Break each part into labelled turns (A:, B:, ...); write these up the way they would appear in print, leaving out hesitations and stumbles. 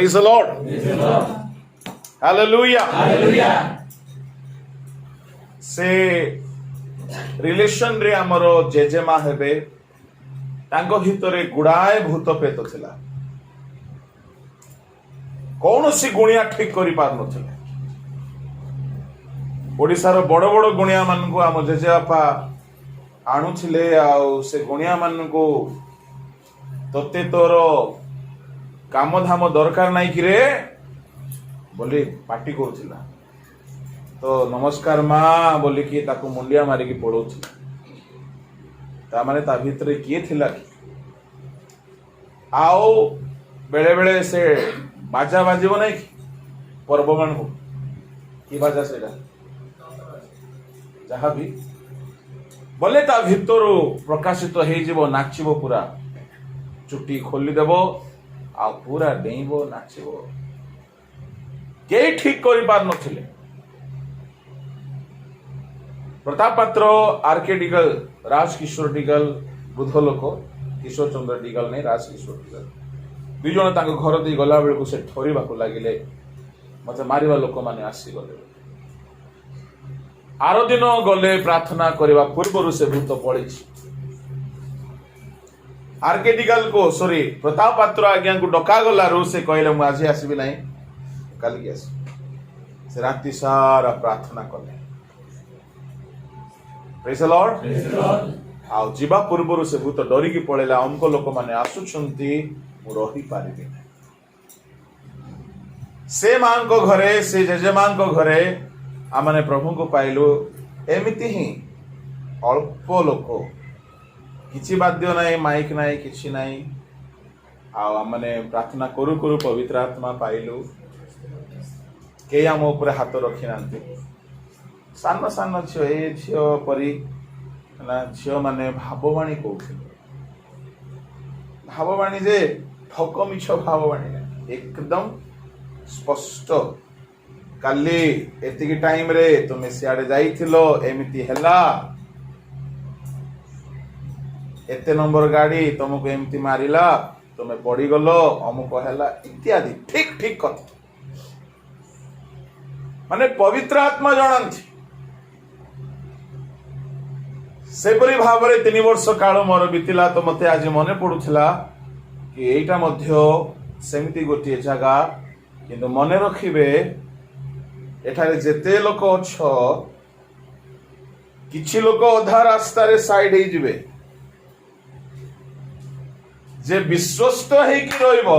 A: Praise the Lord. Hallelujah. से relation रे हमरो जेजेमा हेबे तांको भितरे गुड़ाए भूत प्रेत थिला कौन सी गुणिया ठीक करि पार नथिले ओडिसार बड़ बड़ गुणिया मान को आम जेजेबापा आणुथिले आ से गुणिया मान को तोते तोर काम धाम दरकार नहीं कि रे बोली पार्टी करुला तो नमस्कार माँ बोली कि ताकू मुंडिया मारिकी पड़ोला माने ता भितर किए थिला कि आओ बेले बेले से बाजा बाजिबो नहीं कि पर्वमान को कि बाजा सेटा जहाँ भी बोले ता भितर प्रकाशित हो जीवो नाचिबो पूरा चुट्टी खोली देबो आ पूरा डेइबो नाचिबो के ठीक करि पार नथिले प्रताप पात्र आरके डिगल राजकिशोर डिगल बुध लोक किशोर चंद्र डिगल नहीं राजकिशोर डिगल दुई जन तांको घर दे गला बेलू से ठरिबा को लागिले मते मारिबा लोक माने आसी गले आरो दिन गले प्रार्थना करबा पूर्व से भूत पड़ी आरके डिगल को सॉरी प्रताप पात्र आज्ञा को डका गला रो से कहले मु आज आसीबी नहीं कल के आसी से राति सारा प्रार्थना कले प्रेज द लॉर्ड आ जीवा पूर्व से भूत डरिकी पळेला हमको लोक माने आसुछंती मु रही पारिबे से मां को घरे से जेजेमां को घरे आमने प्रभु को पाइलु एमिति ही अल्प लोक किछि बाध्य नाही माइक नाही किछि नाही आ आमने प्रार्थना करू करू पवित्र आत्मा पाइलु के आम ऊपर हाथ रखी नांती सान सान झील ए झील परी झील माने भाववाणी कहते भाववाणी जे ठक मिछ भाववाणी एकदम स्पष्ट काली एतिकी टाइम रे तुम सियाड़े जाइथिलो एमिति हैला एते नंबर गाड़ी तुमको एमती मारिला तुम्हें पड़ी गलो अमुक हैला इत्यादि ठीक ठीक कथा माने पवित्र आत्मा जानती सेपरी भाव में 3 वर्ष काल मोर बीतला तो मते आज मन पड़ुला कि एटा मध्य सेमती गोटे जगह किंतु मन रखिबे एठारे जेते लोक अछ किछि लोक अधा रास्ता रे साइड हे जिवे जे विश्वस्त है कि रहिबो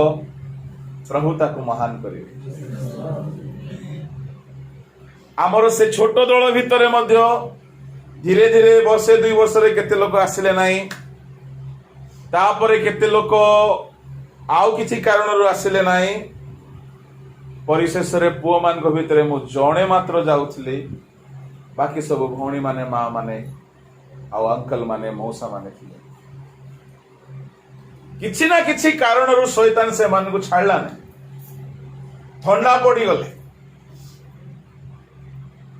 A: प्रभु ताको महान करिवे आमर से छोट दल भितरे मध्य धीरे धीरे वर्षे 2 वर्ष रे केते लोक आसिले नाही तापरे केते लोक आउ किछि कारण रो आसिले नाही परिशेष रे पुओ मान को भितरे मु जणे मात्र जाउथली बाकी सब भौणी माने मां माने आउ अंकल माने मौसा माने थिले किछि ना किछि कारण रो शैतान से मान को छाड़ला नहीं ठंडा पड़ी गले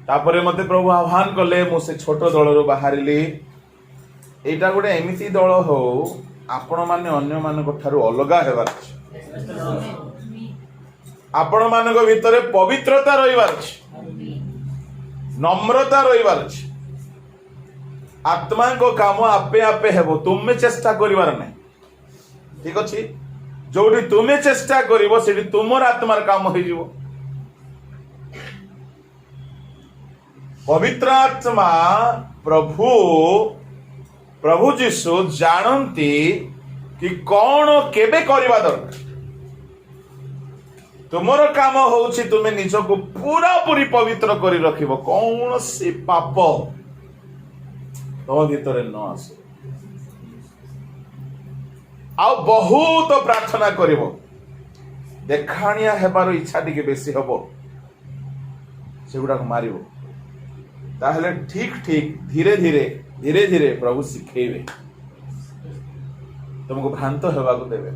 A: तापरे मते प्रभु आह्वान कले मु से छोट दल रो बाहरिली एटा गोटे एमिति दल हो आपण माने अन्य मानक ठारू अलगा हेबार आपण मानक भितरे पवित्रता रहिबार नम्रता रहिबार आत्मा को काम आपे आपे हेबो तुमे चेष्टा करिवार नै ठीक अछि जोडी तुमे चेष्टा करिवो सेठी तुमर आत्मार काम होई जिवो पवित्र आत्मा प्रभु प्रभु जीशु जानती कि कौन केबे करबा दरकार तुमर काम होउछि तुमे निज को पूरा पूरी पवित्र करी रखिबो कौन सी पाप तो भीतर न आसे आ बहुत प्रार्थना करिवो देखाणिया हेबार इच्छा टिके बेसी हबो सेगुडा को मारिबो ताहले ठीक ठीक धीरे धीरे धीरे धीरे प्रभु शिखेबे तुमको भ्रांत हेबा को देबे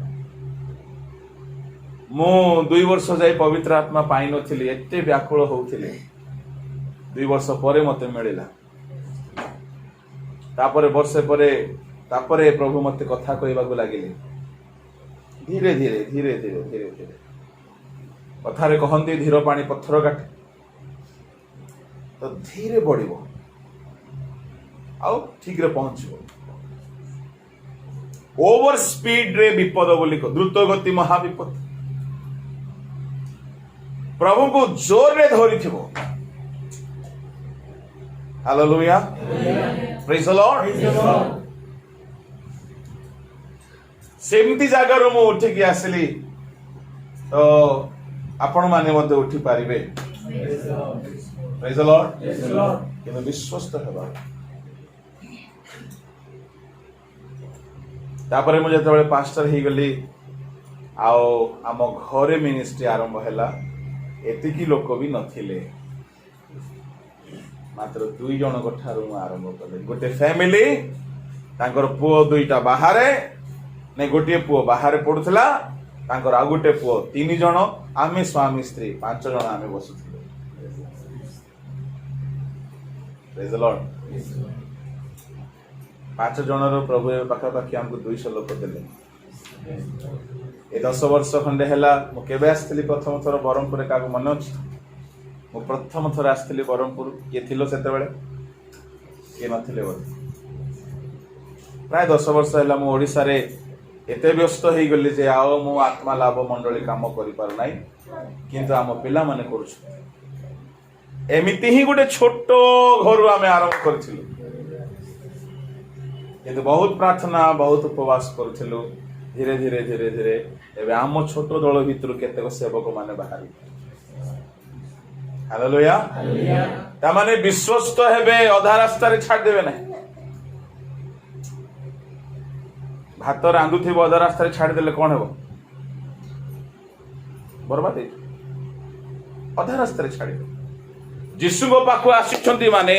A: मु 2 वर्ष जाई पवित्र आत्मा पाई नथिली एते व्याकुल होउथिले 2 वर्ष परे मते मिलिला तापरे वर्षे परे तापरे प्रभु मते कथा कहबा को लागिले धीरे धीरे धीरे धीरे धीरे धीरे कथारे कहती धीर पानी पत्थर काटे तो धीरे बढ़ आउ ठीक रे पहुंचो ओवर स्पीड रे विपद बोली द्रुत गति महाविपद प्रभु को जोर रे धरी थी हालेलुया प्रेज द लॉर्ड सेमती जगार मु उठिकी आसली तो आपण माने मध्य उठी पारिबे प्रेज द लॉर्ड कि विश्वस्त हेबा तापरे मुझे जेतेबेले पास्टर ही गली आओ आम घरे मिनिस्ट्री आरंभ हैला एतिकी लोक भी नथिले मात्र 2 जन को ठारू आरंभ कले गोटे फैमिली तांकर पुओ दुईटा बाहरे नहीं गोटे पुओ बाहर पड़ुला तांकर आ गोटे पुओ 3 जन आमे स्वामी स्त्री 5 जन आमे बसुथिले प्रेज द लॉर्ड 5 जनर प्रभु पाखापाखि आमको 200 लोक देले ए 10 वर्ष खंडे हैला मु केबे आस्थिली प्रथम थर बरमपुर का मन अछि मु प्रथम थर आस्थिली बरमपुर के थिलो सेते बेले के नथिले बोल प्राय 10 वर्ष हैला मु ओडिसा रे एते व्यस्त हो गली जे आओ मु आत्मा लाभ मंडली काम करि पार नाही किंतु आम पिला माने करूछु एमिति ही गोटे छोट घर आमे आरंभ करथिलु किंतु बहुत प्रार्थना बहुत उपवास करथिलु धीरे धीरे धीरे धीरे एबे आम छोट दल भितर केतेक सेवक माने बाहरी हालेलुया ता माने विश्वस्त हेबे अधा रास्ता रे छाड़ देबे नाही भात रांधुथी अधा रास्ता छाड़ देले कौन हेबो बर्बाद अधा रास्ता छाड़ जीशु को पाखु आसिछंती माने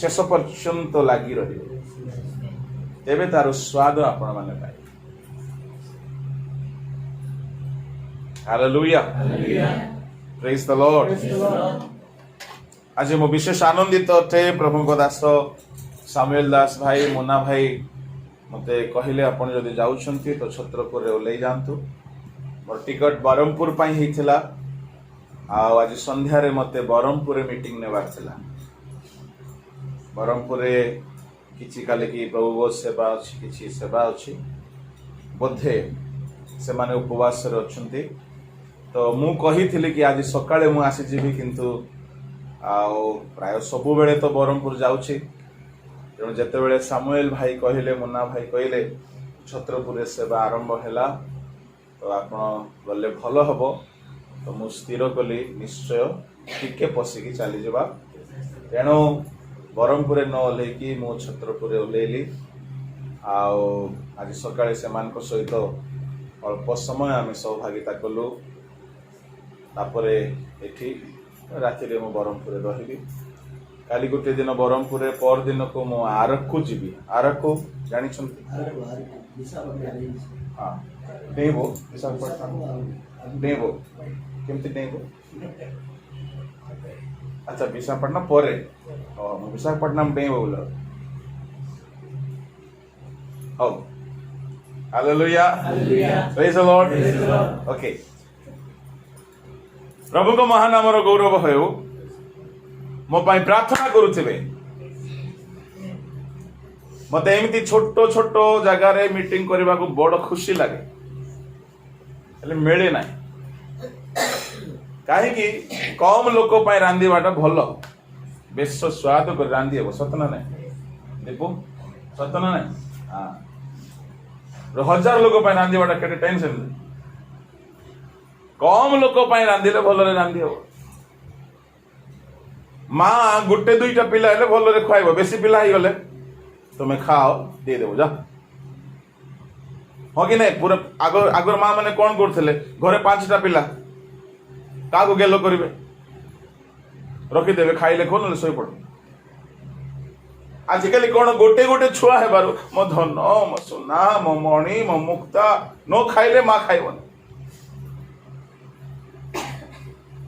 A: शेष पर्यंत लागी रहिबे तेबे तार स्वाद आपण माने पाए हालेलुया प्रेज द लॉर्ड आज मो विशेष आनंदित थे प्रभु को दास सामुएल दास भाई मुन्ना भाई मते कहले आपण जदि जाउछंती तो छत्रपुर रे ओलै जानतु मोर टिकट बरमपुर पई हिथिला आ आज संध्या रे मते बरमपुर रे मीटिंग नेबार थिला बरमपुर रे किछि काले की प्रभु गो सेवा अछि किछि सेवा अछि बोधे से माने उपवास रे अछंती तो मु कहिथिली कि आज सकाळे मु आसी जिबी किंतु आ प्राय सब बेले तो बरमपुर जाउछि तेणु जिते बड़े सामुएल भाई कहले मुन्ना भाई कहले छत्रपुर सेवा आरंभ हैला तो आपण गले भल हम तो मु स्थिर कली निश्चय टिके पशिकी चली जावा तेणु बरमपुर न ओल्लैकी मु छत्रपुर ओल्लैली आज सकाळे सेमानक सहित अल्प समय आम सहभागिता कलु तापरे एठी राति रे मु बरमपुर रहिबी काली गोटे दिन बरमपुर पर दिन को मु आरकू जीवी आरकू जानी हाँ डेबो विशाखापट्टनम डेबो केमती डेबो अच्छा विशाखापट्टनम परे विशाखापट्टनम डेबो बोल हो hallelujah praise the Lord okay प्रभु को महानाम रो गौरव होयो मो पाई प्रार्थना करुथिबे मते एमिति छोट छोट जगह रे मीटिंग करबा को बड़ खुशी लागे हेले मिले नाही काहे कि कम लोक पाई रांधीबाटा भलो बेस स्वाद कर रांधी हेबो सतना नाही देखो सतना नाही हां 1000 लोक पाई रांधीबाटा केते टेंशन कम लोक पाई रांधीले भलो रे रांधी हेबो माँ गोटे दुईटा पिला हेले भल रे खुआइबो बेसी पिला ही गले तुमे खाओ दे देबो जा हो कि नहीं पूरा आगर आगर माँ माने कौन करथिले घरे 5टा पिला कागो गेलो करिवे रखी देबे खाइले कोन ले सोई पड़ आजिकली कौन गोटे गोटे छुआ हेबारो मो धन मो सोना मो मणि मो मुक्ता नो खाइले माँ खाइबन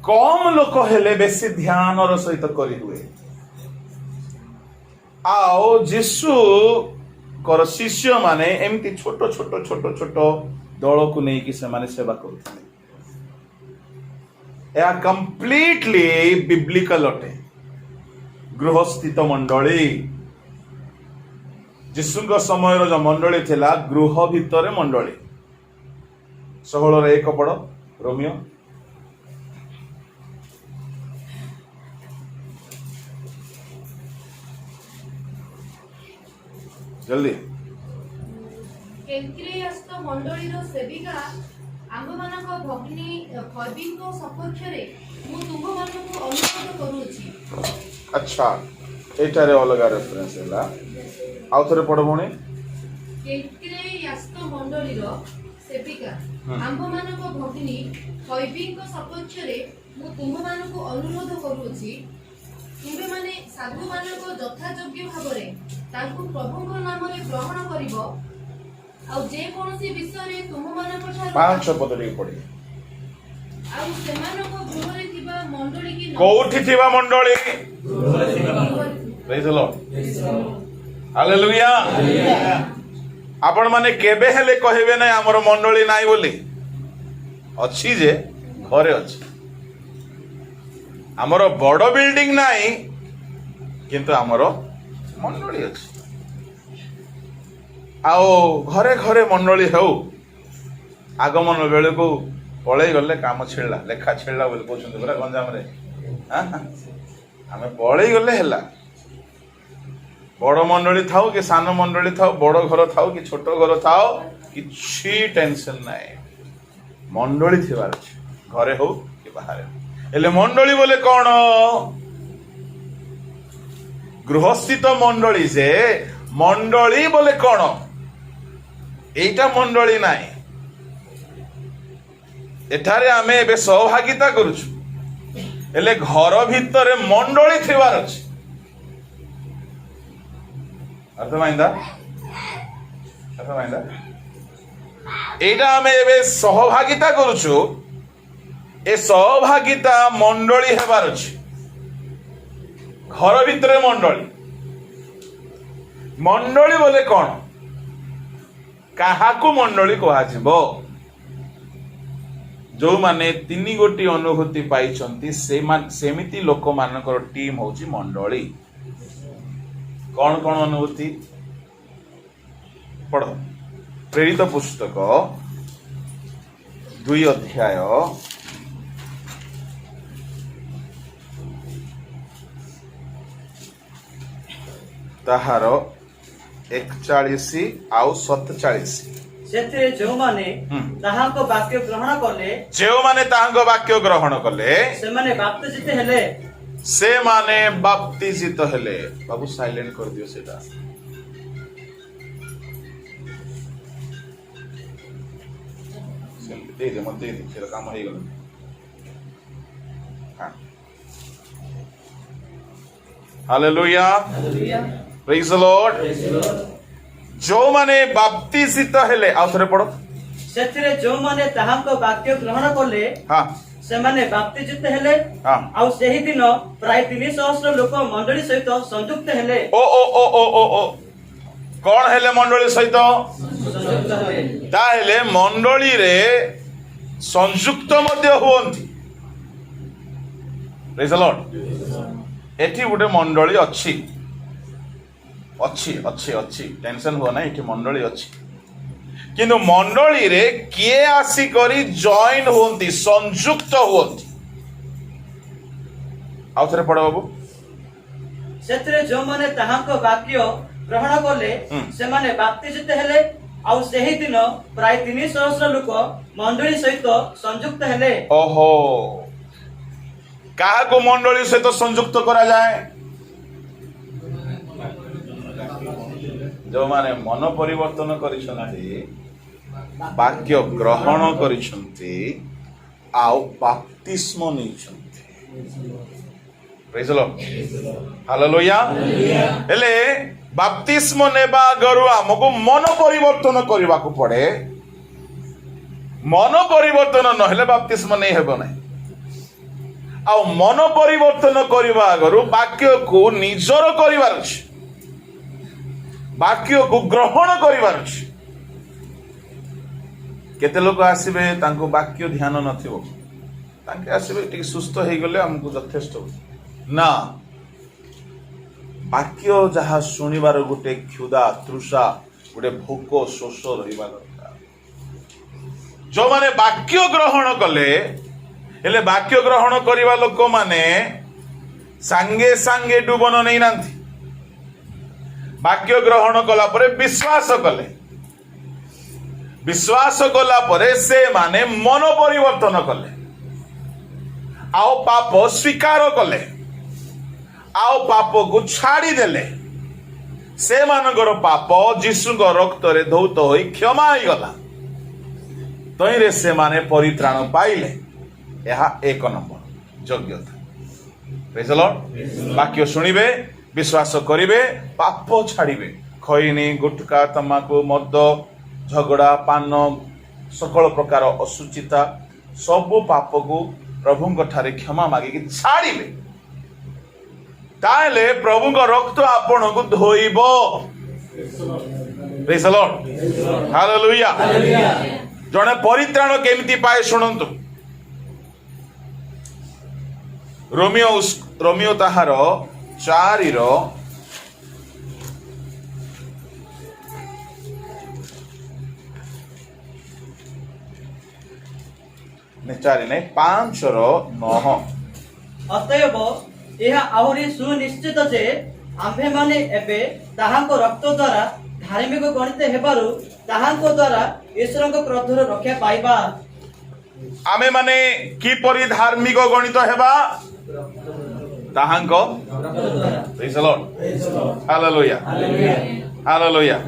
A: कम लोक हेले बेसी ध्यान रो सहित करी हुए आओ जीशु कर शिष्य माने एमती छोट छोट छोट छोट दल को नहीं कि से माने सेवा करथले यह कंप्लीटली बिब्लिकल अटे। गृहस्थित मंडली जीशु समय जो मंडली थिला गृह भितर मंडली। 16:1 पढ़ रोमियो। जल्दी।
B: केंक्रियास्त मंडलीर सेविका आम्भमानक भगिनी फर्बिंग सपक्षरे मु तुममानकु अनुरोध करूछि।
A: अच्छा एटारे अलगा रेफरेंस हैला आउ थरे पढ़ भणी।
B: केंक्रियास्त मंडलीर सेविका आम्भमानक भगिनी फर्बिंग सपक्षरे मु तुममानकु अनुरोध करूछि। तुमे माने साधु मानक यथायोग्य भावरे तांकु प्रभुଙ୍କ नामरे ग्रहण करिवो आउ जे कोनोसी विषय तुम मानक ठारो
A: 5 पद रे पढ़ी।
B: आउ सेमानक गृहरे थिबा मंडली की
A: कोठी थिबा मंडली प्रेज द लॉर्ड हालेलुया। आपण माने केबे हेले कहबे नै हमर मंडली नाइ बोली अछि जे घरे अछि। हमर बड़ बिल्डिंग नाइ किंतु हमर मंडली अछि। आओ घरे घरे मंडली हो आगमन बेले को पड़े गले काम छिड़ला लेखा छिड़ला बोली कहते पूरा गंजाम रे आम पड़े गले है। बड़ मंडली थाओ कि सान मंडली थाओ बड़ घर थाओ कि छोट घर थाओ किसी टेंशन ना मंडली थिबार घरे हो कि बाहर हेले मंडली बोले कौन गृहस्थित मंडली से मंडली बोले कौन एटा मंडली नाई एठारे आमे एबे सहभागिता करूछु हेले घर भितर मंडली थिबार अछि। अर्थ माइंदा एटा आमे एबे सहभागिता करूछु ए सहभागिता मंडली हेबार अछि। घर भितर मंडली बोले कौन काहाकू मंडली कहाजिबो जो माने 3 गोटी अनुभूति पाइछंती सेमिति लोक मानकर टीम होची मंडली। कौन कौन अनुभूति पढ़ प्रेरित पुस्तक 2 अध्याय ताहार 41 आउ 47
C: सेथिरे जो माने ताहाको वाक्य ग्रहण कले से माने बाप्तिजित हेले बाबू साइलेंट कर दियो सेटा दे दे मत दे तेरा काम हो गला। हां हालेलुया प्रेज द लॉर्ड। जो माने बाप्तिजित हेले आ थरे पढ़ो सेथिरे जो माने ताहाको वाक्य ग्रहण कले
A: हां
C: से माने बाप्तिजित हेले
A: हां
C: आ सेही दिन प्राय 300 लोक मंडली सहित संयुक्त हेले।
A: ओ ओ ओ ओ ओ ओ कोन हेले मंडली सहित
C: संयुक्त हेले
A: ता हेले मंडली रे संयुक्त मध्य होंती। प्रेज द लॉर्ड एठी गुटे मंडली अछि अच्छी अच्छी अच्छी टेंशन हुआ ना ये मंडली अच्छी किंतु मंडली रे किए आसी करी जॉइन होंती संयुक्त होंती। आउ थरे पढ़ बाबू
C: सेथिरे जो माने ताहाको वाक्य ग्रहण कले से माने बाप्तिजित हेले आ सेही दिन प्राय 300 लोक मंडली सहित संयुक्त हेले।
A: ओहो काहा को मंडली सहित संयुक्त करा जाए जो माने मन परिवर्तन करिसनाती वाक्य ग्रहण करिसंती आउ बाप्तिस्म नैछंती। Praise the Lord hallelujah. हेले बाप्तिस्म नेबा गरु हमको मन परिवर्तन करबा को पड़े। मन परिवर्तन न हेले बाप्तिस्म नै हेबो नै। आ मन परिवर्तन करबा गरु वाक्य को निजर करिवार अछि वाक्य को ग्रहण करिवार अछि। केते लोक आसीबे तांको वाक्य ध्यान नथिबो तांके आसबे टिके सुस्थ हो गले हमको यथेष्ट ना वाक्य जहाँ शुणिबार गोटे क्षुदा तृषा गोटे भोक शोष रहा दरकार जो माने वाक्य ग्रहण कले हेले वाक्य ग्रहण करवा लोक माने सांगे सांगे डुबन नहीं नांथी वाक्य ग्रहण कला परे विश्वास कले विश्वास कला परे से माने मन परिवर्तन कले आओ पाप स्वीकार कले आओ पाप को छाड़ी देले से मानकर पाप जीशु रक्त रे धौत होई क्षमा हो गला तईरे से माने परित्राण पाइले यह एक नंबर योग्यता प्रेज द लॉर्ड वाक्य शुणिबे विश्वास करिवे पाप छाड़िबे खैनी गुटका तमाकू मद झगड़ा पान सकल प्रकार असुचिता सबु पाप को प्रभु ठारे क्षमा मागिकी छाड़िले ताले प्रभु रक्त आपण को धोइब प्रेज द लॉर्ड हालेलुया जने परित्राण केमिति पाए शुणंतु रोमियो ताहार 4 नहीं 5 9
C: अतएव यह आहुरी सुनिश्चित जे आम्भे माने एबे ताहांको रक्त द्वारा धार्मिक गणित हेबारु ताहांको द्वारा ईश्वरको क्रोधर रक्षा पाइबा
A: आमे माने की परि धार्मिक गणित हेबा ताहांको praise the Lord hallelujah hallelujah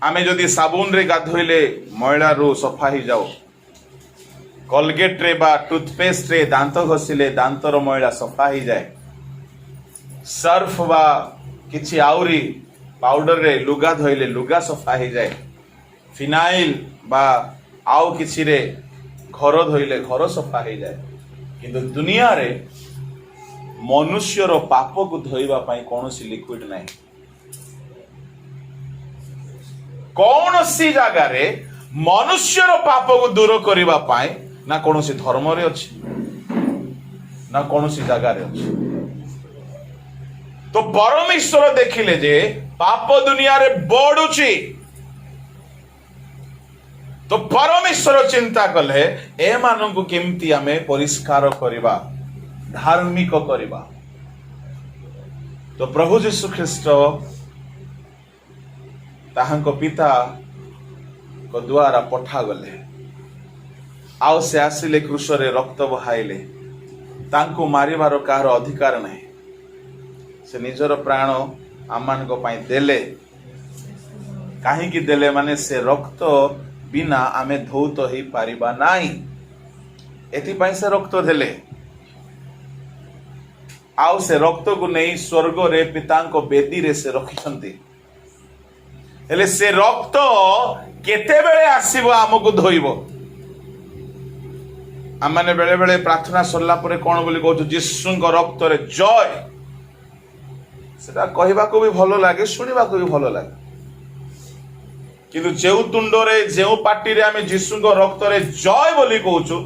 A: आमे जदि साबुन रे गाधोइले मैला रो सफा ही जाओ कोलगेट रे बा टूथपेस्ट रे दांत घसिले दांतर मैला सफा ही जाए सर्फ बा किछि आउरी पाउडर रे लुगा धोइले लुगा सफा ही जाए फिनाइल बा आउ किछि रे घर धोइले घर सफा ही जाए किंतु दुनिया रे मनुष्यर पाप को धोइबा पई कोनोसी लिक्विड नाही कोनोसी जगह रे मनुष्यर पाप को दूर करबा पई ना कोनोसी धर्म रे अछि ना कोनोसी जगह रे अछि तो परमेश्वर देखिले जे पाप दुनिया रे बढ़ुची तो परमेश्वर चिंता कले ए मानंकु केमती आमे परिष्कार करिबा धार्मिक करिबा तो प्रभु यीशु ख्रीष्ट ताहांको पिता को द्वारा पठा गले आउ से आसिले क्रूस रे रक्त बहाइले तांको मारिबार कार अधिकार नहीं से निजर प्राण आमान को पाई देले काहे की देले माने से रक्त बिना आमे धौत ही पारिबा नाही एथि पाई से रक्त देले आउ से रक्त को नहीं स्वर्ग रे पितांको बेदी रे से रखिसंती हेले से रक्त केते बेले आसीबो हमको धोइबो आमाने बेले बेले प्रार्थना सरला परे कोन बोली कहू यीशुंको रक्त रे जय सेटा कहबा को भी भलो लागे सुनिबा को भी भलो लागे किंतु जेउ तुंडरे जेउ पार्टी रे आमे यीशुंको रक्त रे जय बोली कहूछु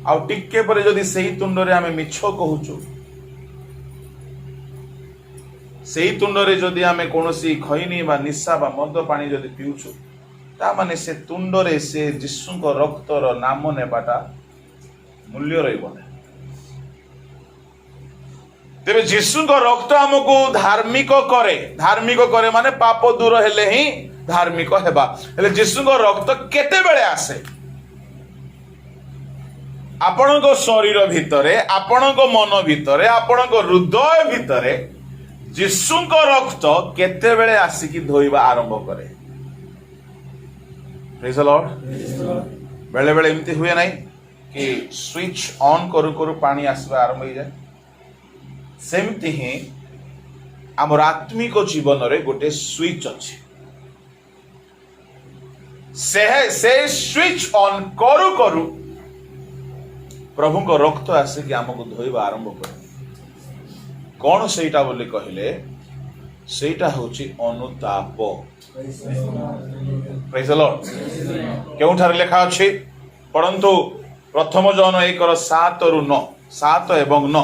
A: आ टिके परे जदी सेही तुंडरे आमे मिछो कहूछु सेही तुंडरे जदी आमे कोनोसी खैनी बा निशा बा मद पानी जदी पिउछु ता माने से तुंडरे से यीशुंको रक्तर नाम नेबाटा मूल्य रहिबो तेरे यीशुंको रक्त हमको धार्मिक करे माने पाप दूर हेले ही धार्मिक हेबा हेले यीशुंको रक्त केते बेले आसे आपणको शरीर भितरे आपणको मन भितरे आपणको हृदय भितरे यीशुंको रक्त केते बेले आसिकी धोइबा आरंभ करे प्रेज द लॉर्ड बेले बेले एमती हुए नहीं कि स्विच ऑन करू करू पानी आसबा आरंभ हो जाए सेमती ही आमर आत्मिक जीवन रे गोटे स्विच अच्छे से स्विच ऑन करू करू प्रभु को रक्त आसे कि आमको धोइबा आरंभ करे कौन सेटा बोली कहले सेटा होची अनुताप प्रेज द लॉर्ड केउठार लेखा अछि परंतु प्रथम जौन 1:7-9 7 ଏବଂ 9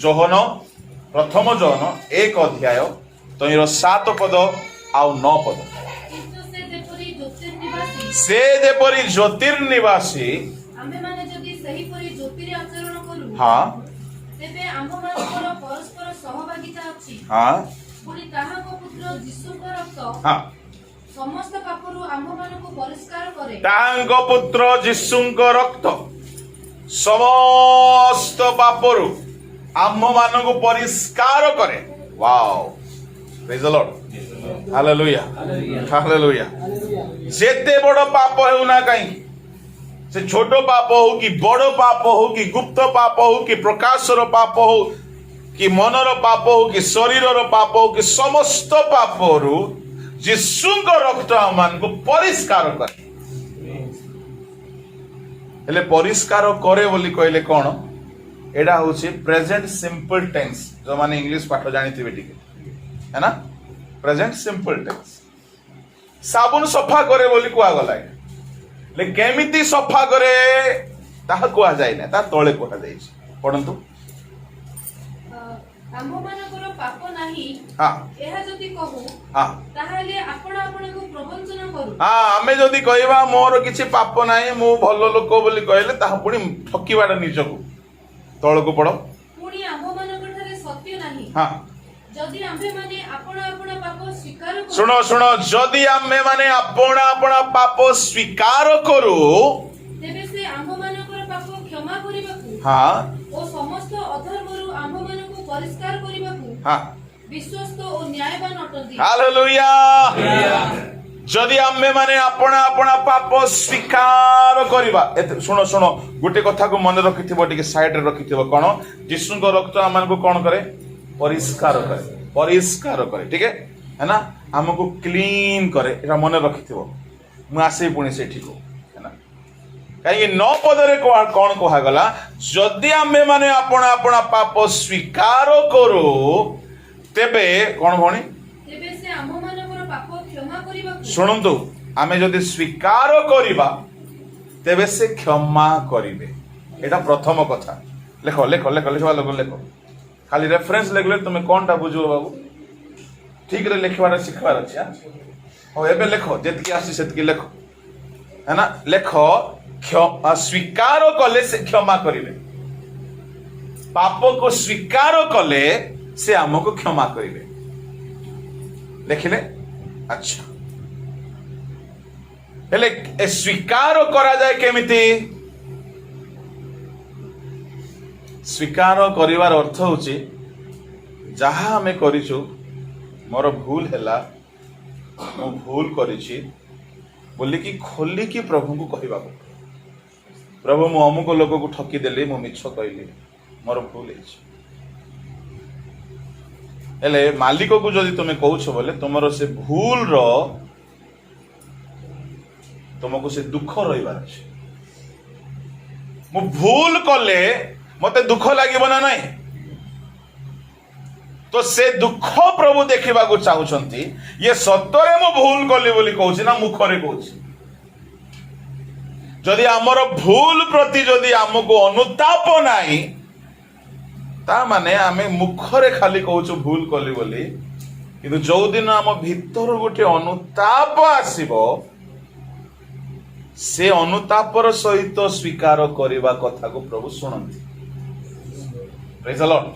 A: जोहन प्रथम जौन 1 अध्याय तईर 7 पद आउ 9 पद
B: କିନ୍ତୁ ସେ ଯେପରି ଜ୍ୟୋତିର୍ନିବାସୀ
A: से जेपरी ज्योतिर्निवासी
B: ଆମ୍ଭେମାନେ ଯଦି ସେହିପରି ଜ୍ୟୋତିରେ ଆଚରଣ କରୁ
A: हाँ
B: ତେବେ ଆମ୍ଭମାନଙ୍କର ପରସ୍ପର ସହଭାଗିତା ଅଛି।
A: हाँ
B: ପୁଣି ତାହାଙ୍କ ପୁତ୍ର ଯୀଶୁଙ୍କ ରକ୍ତ
A: हाँ
B: ସମସ୍ତ ପାପରୁ ଆମ୍ଭମାନଙ୍କୁ ପରିଷ୍କାର କରେ।
A: ତାଙ୍କ ପୁତ୍ର ଯୀଶୁଙ୍କ ରକ୍ତ ସମସ୍ତ ପାପରୁ ଆମ୍ଭମାନଙ୍କୁ ପରିଷ୍କାର କରେ। ୱାଓ ପ୍ରେଜ୍ ଦ ଲର୍ଡ ହାଲେଲୁୟା ହାଲେଲୁୟା। ଯେତେ ବଡ଼ ପାପ ହେଉନା କାହିଁକି, ସେ ଛୋଟ ପାପ ହଉ କି ବଡ଼ ପାପ ହଉ କି ଗୁପ୍ତ ପାପ ହଉ କି ପ୍ରକାଶର ପାପ ହଉ କି ମନର ପାପ ହଉ କି ଶରୀରର ପାପ ହଉ କି ସମସ୍ତ ପାପରୁ ଯୀଶୁଙ୍କ ରକ୍ତ ଆମମାନଙ୍କୁ ପରିଷ୍କାର କରେ। ହେଲେ ପରିଷ୍କାର କରେ ବୋଲି କହିଲେ କ'ଣ? ଏଇଟା ହଉଛି ପ୍ରେଜେଣ୍ଟ ସିମ୍ପଲ ଟେନ୍ସ। ଯୋଉମାନେ ଇଂଲିଶ ପାଠ ଜାଣିଥିବେ ଟିକେ है ना, प्रेजेंट सिंपल टेंस। साबुन सफा करे बोली कुआगला, ले केमिति सफा करे ताहा कुआ जाय ना, ता तळे कोठा जाइछि। पढंतु
B: ଆମ୍ଭମାନଙ୍କର ପାପ ନାହିଁ
A: हां
B: ଏହା ଯଦି କହୁ
A: हां
B: ତାହେଲେ ଆପଣ ଆପଣଙ୍କୁ ପ୍ରବଞ୍ଚନା କରୁ।
A: हां आमे जदी कहबा मोर किछि पाप नाही मु भलो लोक बोली कहले ताहा पुणी ठकीबाडा निजको तळको पढ।
B: ପୁଣି ଆମ୍ଭମାନଙ୍କ ଠାରେ ସତ୍ୟ ନାହିଁ
A: हां
B: ଯଦି ଆମ୍ଭେମାନେ ଆପଣ ଆପଣ ପାପ ସ୍ୱୀକାର କରୁ
A: सुनो सुनो, जदि आमे माने अपना अपना पाप स्वीकार करू
B: ତେବେ ସେ ଆମ୍ଭମାନଙ୍କର ପାପ କ୍ଷମା କରିବାକୁ
A: हां
B: ଓ ସମସ୍ତ ଅଧର୍ମରୁ ଆମ୍ଭମାନଙ୍କୁ ପରିଷ୍କାର କରିବାକୁ
A: हां
B: ବିଶ୍ୱସ୍ତ ଓ ନ୍ୟାୟବାନ ଅଟନ୍ତି।
A: हालेलुया। जदि आमे माने अपना अपना पाप स्वीकार करिबा, सुनो सुनो गोटे कथा को मन रखिथिबो, टिके साइड रे रखिथिबो। कोन यीशु को रक्त हमन को कोन करे? परिष्कार करे, परिष्कार करे, ठीक है ना, हमको क्लीन करे। एटा मन रखिथिबो। मु आसे पुणी से ठीक है ना, कहीं 9 पदरे कोन कहा गला, जदि आमे माने अपना अपना पाप स्वीकार करू तेबे कोन भणी
B: ତେବେ ସେ ଆମ୍ଭମାନଙ୍କର ପାପ କ୍ଷମା କରିବାକୁ
A: शुणु, आमे जदि स्वीकार करिबा तेबे से क्षमा करिवे। एटा प्रथम कथा। लेखो लेखो लेखो लिखवा लोग लेखो, खाली रेफरेंस लेखले तुमे कोनटा बुझो बाबू, ठीक रे लिखवार सिखवार अछि। हो एबे लेखो, जेतकी आसी सेतकी लेखो, है ना। लेखो स्वीकार कले से क्षमा करिवे, पाप को स्वीकार कले से हमको क्षमा करिवे। लिखिले अच्छा, हेले स्वीकार करा जाए केमिति? स्वीकार करिवार अर्थ होची जहा हमें करिछु, मोर भूल हैला, मो भूल करिछि बोली कि खोली कि प्रभु को कहबा, प्रभु मु अमुक लोक को ठकी देली, मु मिछ कहली, मोर भूल है। हेले मालिक को जदि तुम कहछ बोले तुमरो से भूल रो तुमको से दुख रहिबार अछि। मु भूल कले मते दुख लागिबो ना नहीं, तो से दुख प्रभु देखिबा को चाहुचंती। ये सत्तरे मु भूल कली बोली कहछि ना मुखरे कहछि। जदि हमर भूल प्रति जदि हमको अनुताप नाही, ता माने आमे मुखरे खाली कहूछु भूल कली बोली, किंतु जो दिन आम भीतर गोटे अनुताप आसीबो, से अनुतापर सहित स्वीकार करिबा कथा को प्रभु सुनंती। Praise the Lord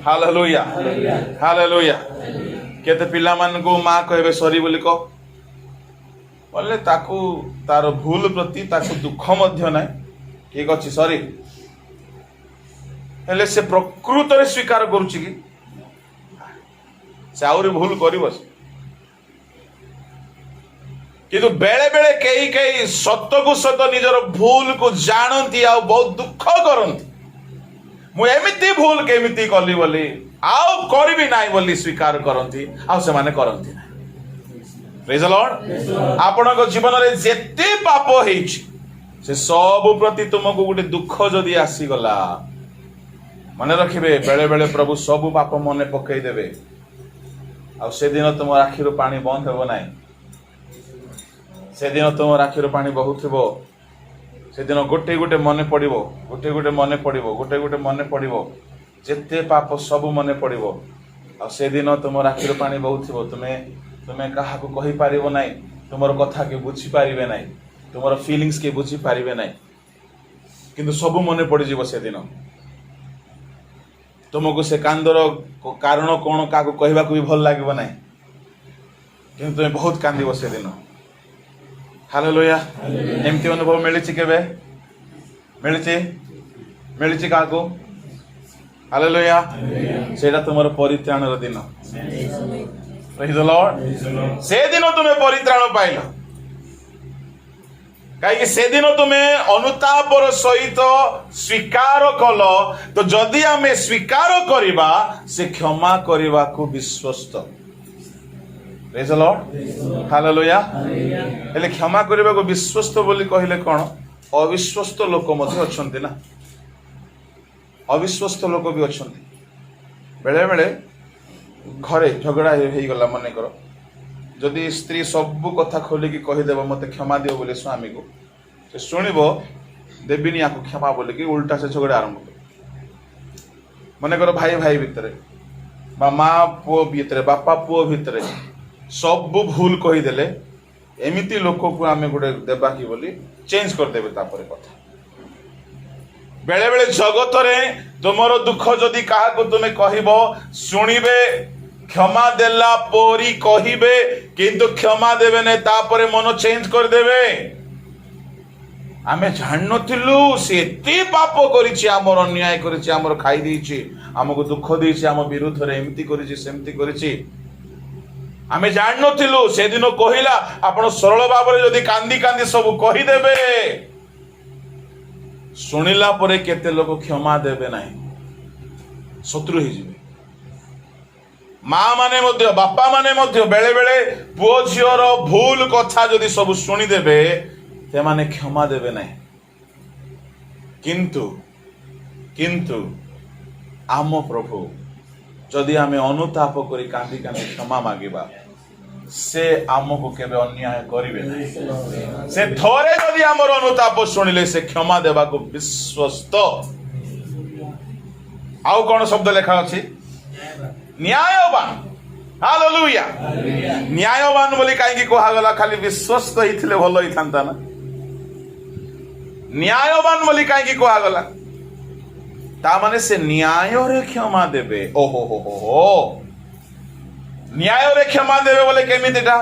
A: hallelujah hallelujah. केते पिला मान को मां कहबे सॉरी बोली को बोले ताकू तार भूल प्रति ताकू दुख मध्य नै, ठीक अछि सॉरी, हेले से प्रकृत रे स्वीकार करूछि कि से आउरी भूल करिवो। किंतु बेले बेले कई कई सत्य को सत्य निजर भूल को जानती आ बहुत दुख करती। मु एमिति भूल केमिति कली बोली आउ करबी नाही बोली स्वीकार करती, आ से माने करती ना। Praise the Lord. आपनक जीवन रे जेते पाप हेछि से सब प्रति तुमको गोटे दुख जदि आसी गला, मने रखिबे बेले बेले प्रभु सब पाप मने पकई देबे, आ से दिन तुम आखिर पानी बंद हेबो नाही। से दिन तुम आखिर पानी बहुथिबो, से दिन गोटे गोटे मन पड़िबो गोटे गोटे मन पड़िबो गोटे गोटे मन पड़िबो जेते पाप सब मन पड़िबो आ से दिन तुम आखिर पानी बहुथिबो तुमे तुमे काहाकू कहि पारिबो नाही तुमर कथा के बुझी पारिबे नाही तुमर फीलिंग्स के बुझी पारिबे नाही किंतु सब मन पड़ जीवो से दिन तुमको से कांदर कारण कौन क्या कहवा भी भल लगे ना कि तुम बहुत कांदीब से दिन हालेलुया एमती अनुभव मिली केबे मिली क्या हालेलुया सेटा तुम परित्राण दिन प्रेज द लॉर्ड से दिन तुम्हें परित्राण पाइल कहीं से दिन तुम्हें अनुतापर सहित स्वीकार कल तो जदि आम स्वीकार करिबा से क्षमा करने को विश्वस्त प्रेज द लॉर्ड हालेलुया हेले क्षमा करने को विश्वस्त बोली कहले कौन अविश्वस्त लोक मध्य अछंती ना अविश्वस्त लोक भी अछंती बेले बेले घरे झगड़ा हो गला मन कर जदि स्त्री सब कथा खोलिकी कहीदेव मत क्षमा दियो बोले स्वामी को से शुणव देवीनी या क्षमा बोलिकी उल्टा से झगड़ा आरंभ कर मन कर भाई भाई भितर माँ पुओ भितर बापा पुओ भितर सब भूल कहीदेले एमती लोक को आम गोटे देवा कि बोली चेंज करदेवे तापर कथा बेले बेले जगत रे तुमर दुख जदि क्या तुम्हें कहब शुणिबे क्षमा देला पोरी कहिबे किंतु क्षमा देवे ने तापरे मन चेंज कर देवे आमे जान नथिलु से एते पाप करिछि हमर अन्याय करिछि हमर खाई देछि हमको दुख देछि हम विरुद्ध रे एमती करिछि सेमती करिछि आमे जान नथिलु से दिन कहिला आपण सरल भाबरे जदि कांदी कांदी सब कहि देबे सुनिला परे केते लोक क्षमा देबे नाही शत्रु ही जिवे माँ माने मध्य बापा माने मध्य बेले बेले पुओ झीर भूल कथा जदि सब शुणिदेवे से माने क्षमा देवे नहीं किंतु किंतु आम प्रभु जदि आमे अनुताप करी कांदी कांदी क्षमा मागिबा से आमको केबे अन्याय करिवे नहीं से थोरे जदि आमर अनुताप शुणिले से क्षमा देबा को विश्वस्त आउ कौन शब्द लेखा अछि न्यायवान हालेलुया न्यायवान बोली कहीं कहगला खाली विश्वस्त ही भल ही था ना न्यायवान बोली कहीं कहगला ता माने से न्याय रे क्षमा देवे ओहो हो न्याय रे क्षमा देवे बोले केमितिटा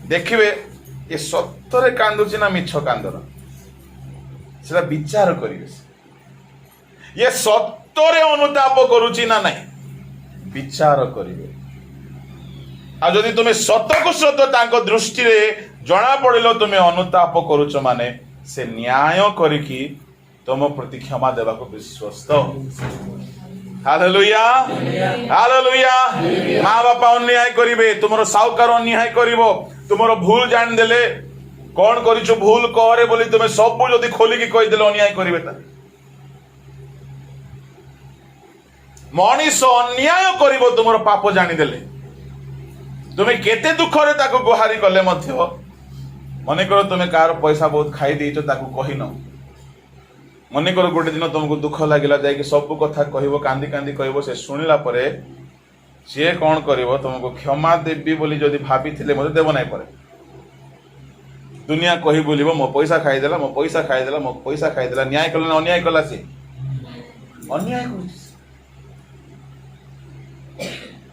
A: देखिबे ये सत्तरे कांदुची ना मिछ कांदर सेटा विचार करिवे ये सत्तरे अनुताप करूची ना नहीं विचार करिवे आ जदि तुमे सत को सत तांको दृष्टि रे जना पड़िलो तुमे अनुताप करूच माने से न्याय करिकी तुम प्रति क्षमा देबा को विश्वस्त हालेलुया हालेलुया माँ बापा अन्याय करिवे तुमरो साहुकार अन्याय करिवो तुमरो भूल जान देले कौन करिचो भूल करे बोली तुमे सब जदि खोलिकी कहि देले अन्याय करिवे ता मनीष अन्याय करिवो तुमरो पाप जानी देले तुमे केते दुख रे ताको गुहारी कले मध्य मने करो तुमे कार पैसा बहुत खाई देइचो ताको कहिनो मने करो गोटे दिन तुमको दुख लागिला जाय कि सब कथा कहिवो कांदी कांदी कहिवो से सुनिला परे से कौन करिवो तुमको क्षमा देबी बोली जदि भाबी थिले मते देबो नाही परे दुनिया कहि बोलिबो मो पैसा खाई देला मो पैसा खाई देला मो पैसा खाई देला न्याय कला अन्याय कला से अन्याय करिस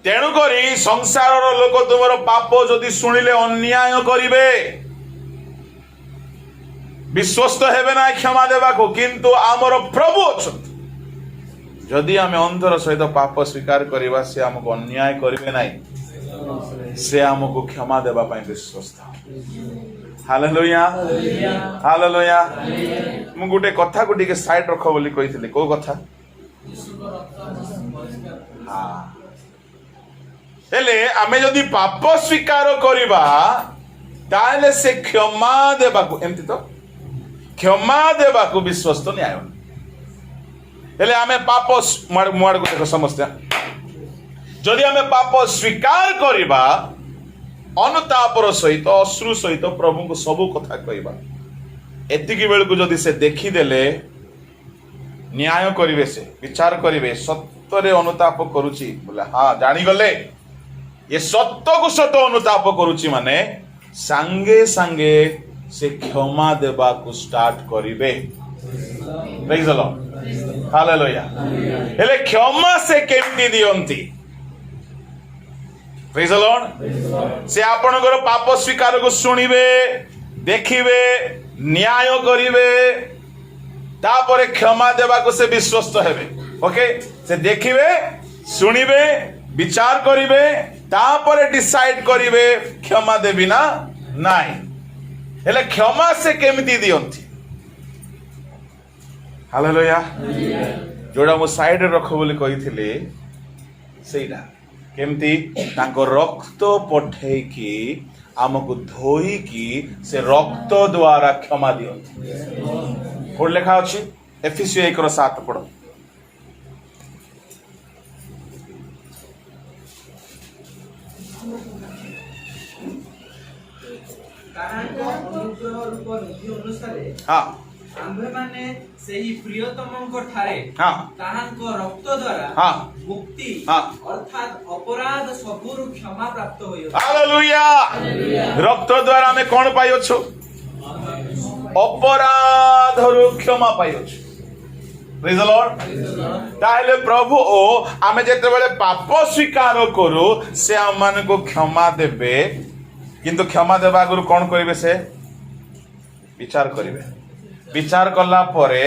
A: तेणु करी संसार लोक तुम पाप जदि शुणिले अन्याय करिवे विश्वस्त हेबे ना क्षमा देवा को किंतु आमर प्रभु अछंती जदि आमे अंतर सहित पाप स्वीकार करिवा से हमको अन्याय करिवे नाही से हमको क्षमा देवा पई विश्वस्त हालेलुया हालेलुया मु गुटे कथा को टिके साइड रख बोली कहिथिले को कथा हां हेले आमे जदि पाप स्वीकार करिबा ताले से क्षमा देबा को एमति तो क्षमा देबा को विश्वस्त न्याय हेले आमे पाप मुआड़ को देखो समस्या जदि आमे पाप स्वीकार करिबा अनुतापर सहित अश्रु सहित प्रभु को सब कथा कहबा एतिकी बेलू जदि से देखीदेले न्याय करिवे से विचार करिवे सत्तरे अनुताप करुची बोले हाँ जानीगले ये सत्य को सत्य अनुताप करुची माने सांगे सांगे से क्षमा देवा को स्टार्ट करिवे। Praise the Lord, hallelujah. हेले क्षमा से केमती दियंती? Praise the Lord. से आपनकर पाप स्वीकार को सुनिबे, देखिबे, न्याय करिवे, तापरे क्षमा देवा को से विश्वस्त हेबे। ओके, से देखिबे, सुनिबे, विचार करिवे, तापरे डिसाइड करिवे क्षमा देबी ना नाही। हेले क्षमा से केमती दियंती? हालेलुया। जोड़ा मो साइड रे रख बोली कहिथिले सेइडा केमती ताको रक्त पठेई की आमको धोई की से रक्त द्वारा क्षमा दियंती। कोड लेखा अछि एफिसियो 1:7 पढ़ो। हाँ
D: आम्भे माने सेही प्रियतमଙ୍କ ठारे ताहाଙ୍କ रक्त द्वारा मुक्ति अर्थात अपराध सबुरु क्षमा प्राप्त होयो।
A: हालेलुया। रक्त द्वारा हमें कोन पाइयोछु? अपराध रु क्षमा पाइयोछु। Praise the Lord. ताहले प्रभु ओ आमे जेते बेले पाप स्वीकार करू से हम मान को क्षमा देबे, किंतु क्षमा देबा आगु कोन करिवे? से विचार करिवे। विचार कला परे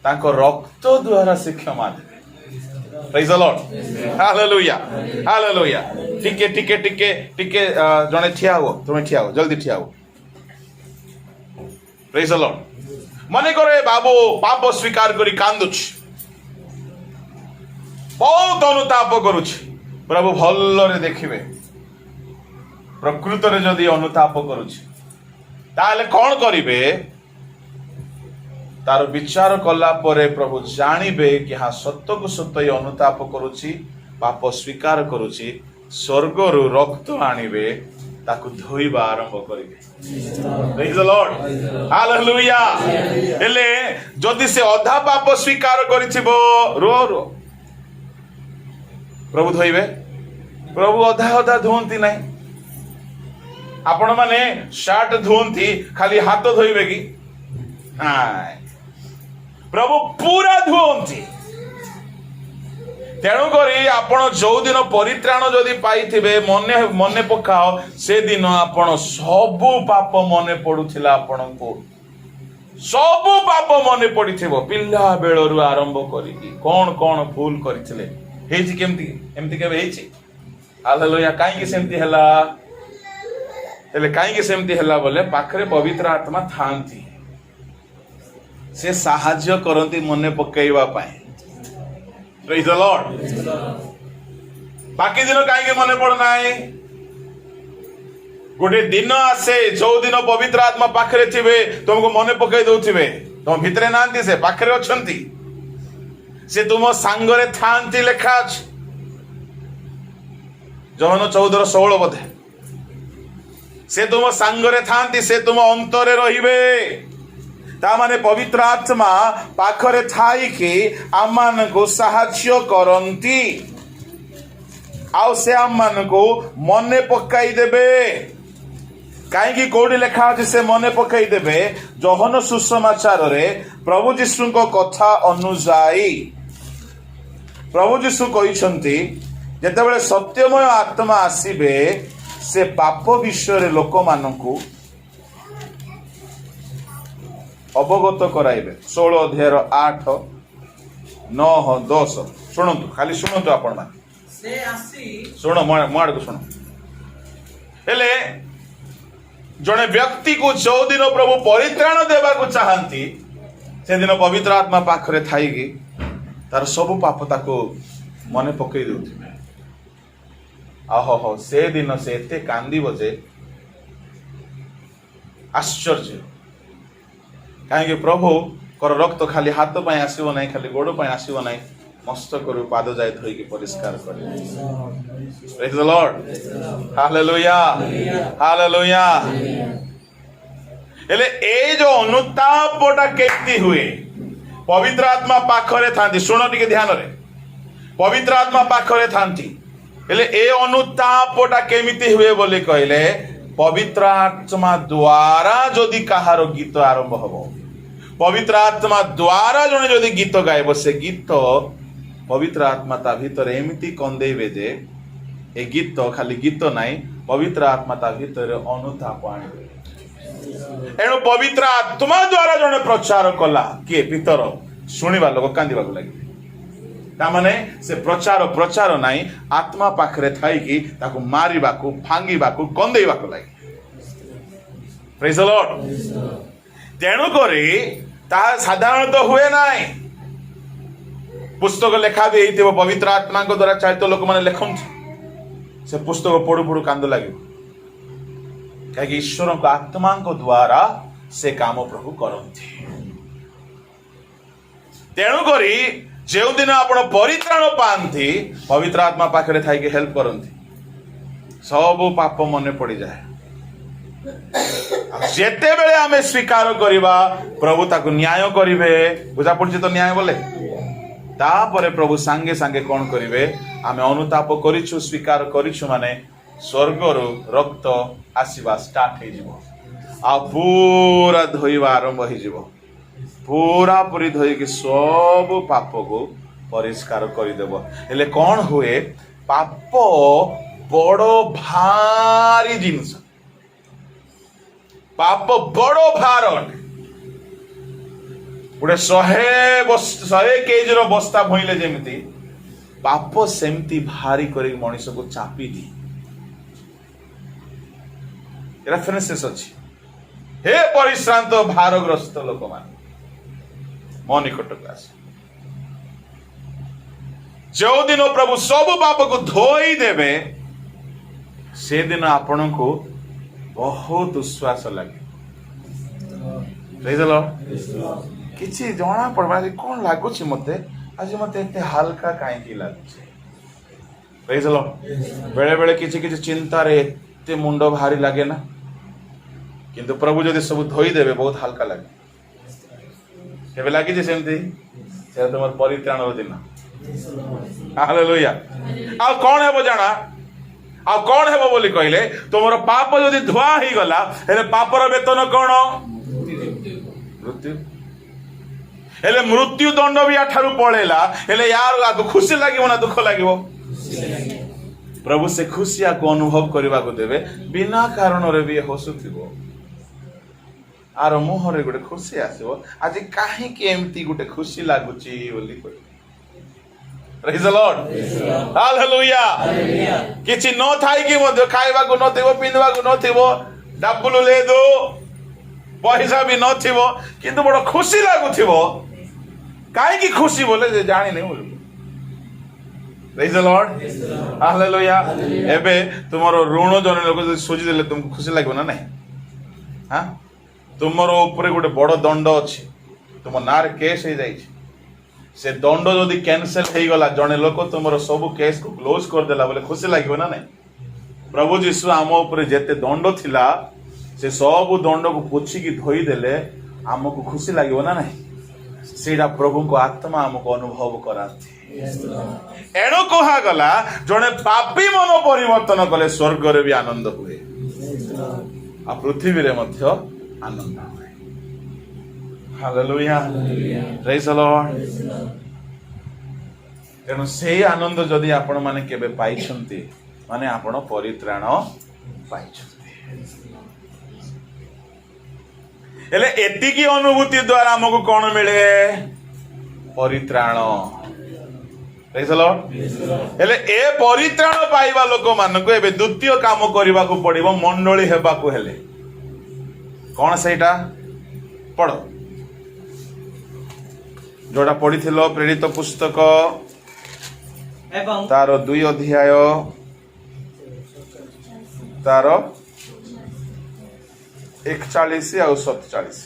A: ताको रक्त द्वारा से क्षमा देबे। Praise the Lord, hallelujah, hallelujah. टिके टिके टिके टिके जने ठिया हो, तुमे ठिया हो, जल्दी ठिया हो। Praise the Lord. मने करे बाबू पाप स्वीकार करी कांदुछ, बहुत अनुताप करुछ, प्रभु भल्लरे देखिबे। प्रकृत रे जदि अनुताप करुछ ताले कोन करिवे? तार विचार कला परे प्रभु जानिबे कि हाँ सत्य को सत्य अनुताप करुछि, पाप स्वीकार करुछि, स्वर्ग रु रक्त आनिबे, ताकु धोइबा आरंभ करिबे। Praise the Lord, hallelujah. हेले जदि से अधा पाप स्वीकार करिथिबो रो रो प्रभु धोइबे। प्रभु अधा अधा धुंती नहीं। आपण माने शर्ट धुंती खाली हाथ धोइबे कि? हाय, प्रभु पूरा धुंती। तेणु करी आपण जो दिन परित्राण जदि पाइथिबे मने मने पकाओ से दिन आपण सबु पाप मने पडुथिला। आपणको सबु पाप मने पडिथिबो पिल्ला बेलरु आरंभ करिकी कोन कोन भूल करिथिले हेछि केमती एमती केबे हेछि? हालेलुया। काई के सेमती हला? हेले काई के सेमती हला बोले पाखरे पवित्र आत्मा थांती, से साहाଯ୍ୟ करंती मने पकेइबा पाए। Praise the Lord. बाकी दिन काई के मने पड़ नाही? गोटे दिन आसे जो दिन पवित्र आत्मा पाखरे थिबे तुमको मने पकई दउथिबे। तुम भितरे नांती, से पाखरे अछंती, से तुम सांगरे थांती लेखा अछि जहन 14:16 बोधे। से तुम सांगरे थांती, से तुम अंतरे रहिबे। ता माने पवित्र आत्मा पाखरे थाई कि आमान को साहाଯ୍ୟ करंती, आउ से आमान को मने पकाई देबे। काईकि कोडी लेखा अछि से मने पकाई देबे? जोहन सुसमाचार रे प्रभु यीशु को कथा अनुसाई प्रभु यीशु कहिसंती जेतेबेले सत्यमय आत्मा आसीबे से पाप विषय रे लोक मानकू अवगत कराइबे। 16 अध्याय 8, 9, 10 शुणु, खाली शुणु आपण मान
D: से आसी
A: शुण माड़ को शुण। हेले जने व्यक्ति को जो दिन प्रभु परित्राण देवा को चाहती से दिन पवित्र आत्मा पाखरे थाई कि तार सब पाप ताको मने पकई देउथिबे। आहो से दिन से एते कांदीबो जे आश्चर्य। कहीं प्रभु कर रक्त खाली हाथ पाई आसीबो नहीं, खाली गोड़ पाई आसीबो नहीं, मस्तक रु पाद जाय धोई के परिष्कार करे। Praise the Lord, hallelujah, hallelujah. हेले ए जो अनुतापटा केती हुए पवित्र आत्मा पाखरे थांती सुनो टिके ध्यान रे पवित्र आत्मा पाखरे थांती हेले ए अनुतापटा केमिति हुए बोली कहले पवित्र आत्मा द्वारा जदि कहार गीत आरंभ हबो पवित्र आत्मा द्वारा जने जदि गीत गायब से गीत पवित्र आत्मा ता भीतर एमिति कंदेबे जे ए गीत खाली गीत नाही पवित्र आत्मा ता भीतर अनुताप आनिबे एणु पवित्र आत्मा द्वारा जने प्रचार कला के भीतर सुनिबा लोक कांदिबा को लागि ता माने से प्रचार नाही आत्मा पाखरे थाई कि ताको मारिबा को भांगीबा को कंदेबा को लागि प्रेज द लॉर्ड तेणु करी ता साधारणतः हुए नाही पुस्तक लेखा भी हेइतिबो पवित्र आत्मा को द्वारा चाहे तो लोक माने लेखन से पुस्तक पढु पढु कांद लागिबो कहीं ईश्वर को आत्मा को द्वारा से काम प्रभु करती तेणुक जो दिन आप परित्राण पाती पवित्र आत्मा पाखे थी हेल्प करती सब पाप मन पड़ जाए जेते बेले आमे स्वीकार करिबा प्रभु ताको न्याय करिवे बुझा पड़छि तो न्याय बोले तापरे प्रभु सांगे सांगे कौन करिवे आमे अनुताप करिछु स्वीकार करिछु माने स्वर्गर रक्त आसीबा स्टार्ट हो जिवो आ पूरा धोइबा आरंभ हो जिवो पूरा पूरी धोई के सब पाप को परिष्कार कर देबो हेले कौन हुए पाप बड़ो भारी जिनस पाप बड़ो भार गोटे 100 केजी रो बस्ता भइले जेमिति पाप सेमती भारी करी मनुष्य को चापी दी रेफरेंसेस अच्छी हे परिश्रांत भारग्रस्त लोक मान मो निकटक आस जो दिन प्रभु सब पाप को धोई देवे से दिन आपण को बहुत उश्वास लगे किसी जना पड़वा कौन लगुच मते आज मते एते हल्का कहीं लगुच बेले बेले किसी किसी चिंता रे एते मुंड भारी लगे ना किंतु प्रभु जदि सब धोई देवे बहुत हल्का लगे केबे लागी जे सेमती से तुम परित्राण दिन हालेलुया आ कौन हेबो जाना आ कौन हेबो बोली कहले तुमर पाप जदि धुआ ही गला हेले पापर वेतन कौन मृत्यु हेले मृत्यु दंड भी आठारु पळेला हेले यार आगु खुशी लागिबो ना दुख लागिबो प्रभु से खुशिया को अनुभव करबा को देवे बिना कारण रे भी हसुथिबो आर मुहरे गोटे खुशी आसो आज कहीं एमती गोटे खुशी लगुची बोली प्रेज द लॉर्ड हालेलुया किछि न थाई कि मध्य खाइबा को नथिबो पिंदबा को नथिबो डबल ले दो पैसा भी नथिबो किंतु बड़ खुशी लागुथिबो काहे की खुशी बोले जे जानि नै बोल प्रेज द लॉर्ड हालेलुया एबे तुमरो ऋण जने लोक सोजी देले तुमको खुशी लागबो ना नहीं हां तुमर ऊपर गोटे बड़ दंड अच्छी तुम नार केस हो जाए से दंड जदि कैंसल हो गला जड़े लोक तुम सब केस को क्लोज करदेला बोले खुशी लगे ना नहीं प्रभु जीशु आम उपर जेते दंड थिला से सब दंड को पोछिकी धोईदेले आमको खुशी लगे ना नहीं सेटा प्रभु को आत्मा आमको अनुभव कराती एणु कहा गला जड़े पापी मन परिवर्तन कले स्वर्ग रे भी आनंद हुए आ पृथ्वी रे मध्य आनंद हुए हालेलुया प्रेज द लॉर्ड तेणु से आनंद जदि आपण माने केबे पाइछंती माने आपण परित्राण पाइछंती हेले एतिकी अनुभूति द्वारा हमको कौन मिले परित्राण प्रेज द लॉर्ड हेले ए परित्राण पाइबा लोक मानको एबे द्वितीय काम करबा को पड़िबो मंडली हेबा को हेले कौन सेटा पढ़ जोड़ा पढ़ी प्रेरित पुस्तक तार 2 अध्याय तार 41 ଆଉ 47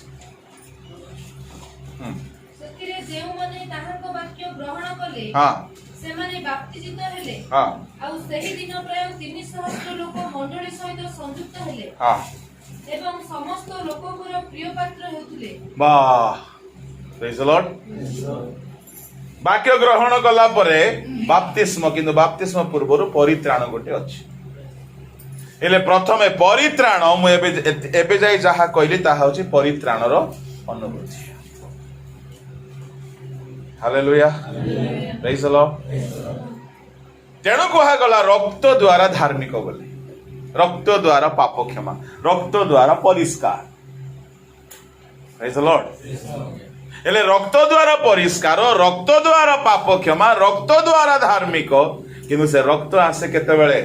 B: ସେଥିରେ ଯେଉଁମାନେ ତାହାଙ୍କ ବାକ୍ୟ ଗ୍ରହଣ କଲେ ସେମାନେ ବାପ୍ତିଜିତ ହେଲେ ଆଉ ସେହି ଦିନ ପ୍ରାୟ 3 ସହସ୍ର ଲୋକ ମଣ୍ଡଳୀ ସହିତ ସଂଯୁକ୍ତ ହେଲେ ଏବଂ ସମସ୍ତ ଲୋକଙ୍କର ପ୍ରିୟ ପାତ୍ର ହେଉଥିଲେ।
A: ବାଃ, ପ୍ରେଜ୍ ଦ ଲର୍ଡ। ବାକ୍ୟ ଗ୍ରହଣ କଲା ପରେ ବାପ୍ତିସ୍ମ, କିନ୍ତୁ ବାପ୍ତିସ୍ମ ପୂର୍ବରୁ ପରିତ୍ରାଣ ଗୋଟେ ଅଛି। ହେଲେ ପ୍ରଥମେ ପରିତ୍ରାଣ, ମୁଁ ଏବେ ଯାଇ ଯାହା କହିଲି ତାହା ହଉଛି ପରିତ୍ରାଣର ଅନୁଭୂତି। ହାଲେଲୁୟା, ପ୍ରେଜ୍ ଦ ଲର୍ଡ। ତେଣୁ କୁହାଗଲା ରକ୍ତ ଦ୍ୱାରା ଧାର୍ମିକ ବୋଲି, ରକ୍ତ ଦ୍ୱାରା ପାପ କ୍ଷମା, ରକ୍ତ ଦ୍ୱାରା ପରିଷ୍କାର। ପ୍ରେଜ୍ ଦ ଲର୍ଡ। ହେଲେ ରକ୍ତ ଦ୍ୱାରା ପରିଷ୍କାର, ରକ୍ତ ଦ୍ୱାରା ପାପ କ୍ଷମା, ରକ୍ତ ଦ୍ୱାରା ଧାର୍ମିକ, କିନ୍ତୁ ସେ ରକ୍ତ ଆସେ କେତେବେଳେ?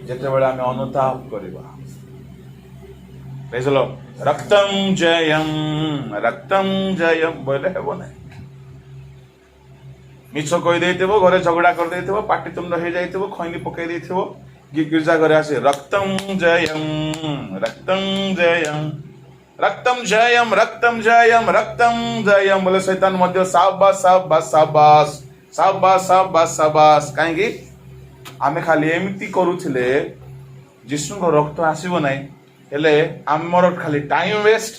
A: ଯେତେବେଳେ ଆମେ ଅନୁତାପ କରିବା। ପ୍ରେଜ୍ ଦ ଲର୍ଡ। ରକ୍ତଂ ଜୟମ୍ ବୋଇଲେ ହେବ ନାହିଁ। ମିଛ କହିଦେଇଥିବ, ଘରେ ଝଗଡ଼ା କରିଦେଇଥିବ, ପାଟିତୁଣ୍ଡ ହେଇଯାଇଥିବ, ଖଇନି ପକେଇ ଦେଇଥିବ, ଗିର୍ଜା ଘରେ ଆସି ରକ୍ତଂ ଜୟମ୍ ବୋଲେ ଶୈତାନ ମଧ୍ୟ ସାବାସ୍। କାହିଁକି ଆମେ ଖାଲି ଏମିତି କରୁଥିଲେ ଯୀଶୁଙ୍କ ରକ୍ତ ଆସିବ ନାହିଁ, ହେଲେ ଆମର ଖାଲି ଟାଇମ୍ ୱେଷ୍ଟ,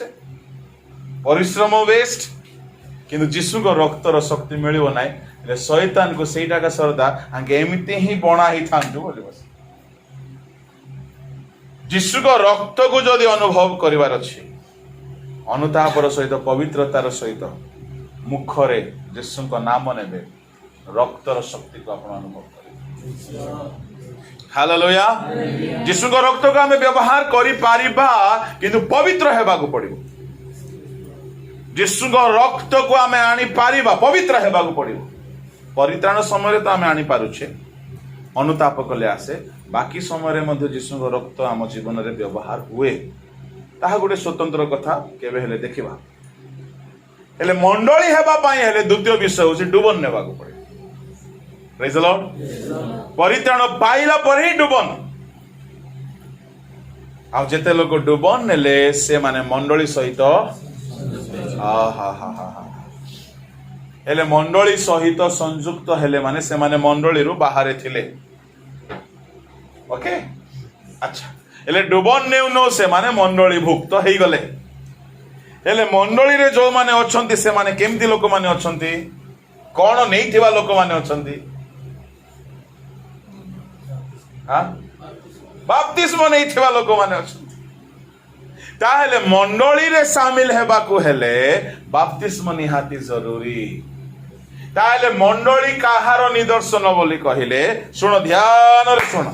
A: ପରିଶ୍ରମ ୱେଷ୍ଟ, କିନ୍ତୁ ଯୀଶୁଙ୍କ ରକ୍ତର ଶକ୍ତି ମିଳିବ ନାହିଁ। ହେଲେ ଶୈତାନକୁ ସେଇଟାକା ସରଦା ଆଙ୍କେ ଏମିତି ହିଁ ବଣା ହେଇଥାନ୍ତୁ ବୋଲି ବସ। ଯୀଶୁଙ୍କ ରକ୍ତକୁ ଯଦି ଅନୁଭବ କରିବାର ଅଛି, ଅନୁତାପର ସହିତ, ପବିତ୍ରତାର ସହିତ ମୁଖରେ ଯୀଶୁଙ୍କ ନାମ ନେବେ, ରକ୍ତର ଶକ୍ତିକୁ ଆପଣ ଅନୁଭବ କରିବେ। ହାଲେଲୁୟା। ଯୀଶୁଙ୍କ ରକ୍ତକୁ ଆମେ ବ୍ୟବହାର କରିପାରିବା, କିନ୍ତୁ ପବିତ୍ର ହେବାକୁ ପଡ଼ିବ। ଯୀଶୁଙ୍କ ରକ୍ତକୁ ଆମେ ଆଣିପାରିବା, ପବିତ୍ର ହେବାକୁ ପଡ଼ିବ। ପରିତ୍ରାଣ ସମୟରେ ତ ଆମେ ଆଣିପାରୁଛେ, ଅନୁତାପ କଲେ ଆସେ, ବାକି ସମୟରେ ମଧ୍ୟ ଯୀଶୁଙ୍କ ରକ୍ତ ଆମ ଜୀବନରେ ବ୍ୟବହାର ହୁଏ। ତାହା ଗୋଟେ ସ୍ୱତନ୍ତ୍ର କଥା, କେବେ ହେଲେ ଦେଖିବା। ହେଲେ ମଣ୍ଡଳୀ ହେବା ପାଇଁ ହେଲେ ଦ୍ୱିତୀୟ ବିଷୟ ହେଉଛି ଡୁବନ ନେବାକୁ ପଡ଼ିବ। ପ୍ରେଜ୍ ଦ ଲର୍ଡ। ପରିତ୍ରାଣ ପାଇଲା ପରେ ହିଁ ଡୁବନ। ଆଉ ଯେତେ ଲୋକ ଡୁବନ ନେଲେ ସେମାନେ ମଣ୍ଡଳୀ ସହିତ, ହେଲେ ମଣ୍ଡଳୀ ସହିତ ସଂଯୁକ୍ତ ହେଲେ ମାନେ ସେମାନେ ମଣ୍ଡଳୀରୁ ବାହାରେ ଥିଲେ। ଓକେ, ଆଚ୍ଛା। ହେଲେ ଡୁବନ ନେଉ ସେମାନେ ମଣ୍ଡଳୀ ଭୁକ୍ତ ହେଇଗଲେ। ହେଲେ ମଣ୍ଡଳୀରେ ଯୋଉମାନେ ଅଛନ୍ତି ସେମାନେ କେମିତି ଲୋକମାନେ ଅଛନ୍ତି? କଣ ନେଇଥିବା ଲୋକମାନେ ଅଛନ୍ତି? ବାପ୍ତିସ୍ମ ନେଇଥିବା ଲୋକମାନେ ଅଛନ୍ତି। ତାହେଲେ ମଣ୍ଡଳୀରେ ସାମିଲ ହେବାକୁ ହେଲେ ବାପ୍ତିସ୍ମ ନିହାତି ଜରୁରୀ। ତାହେଲେ ମଣ୍ଡଳୀ କାହାର ନିଦର୍ଶନ ବୋଲି କହିଲେ, ଶୁଣ, ଧ୍ୟାନରେ ଶୁଣ।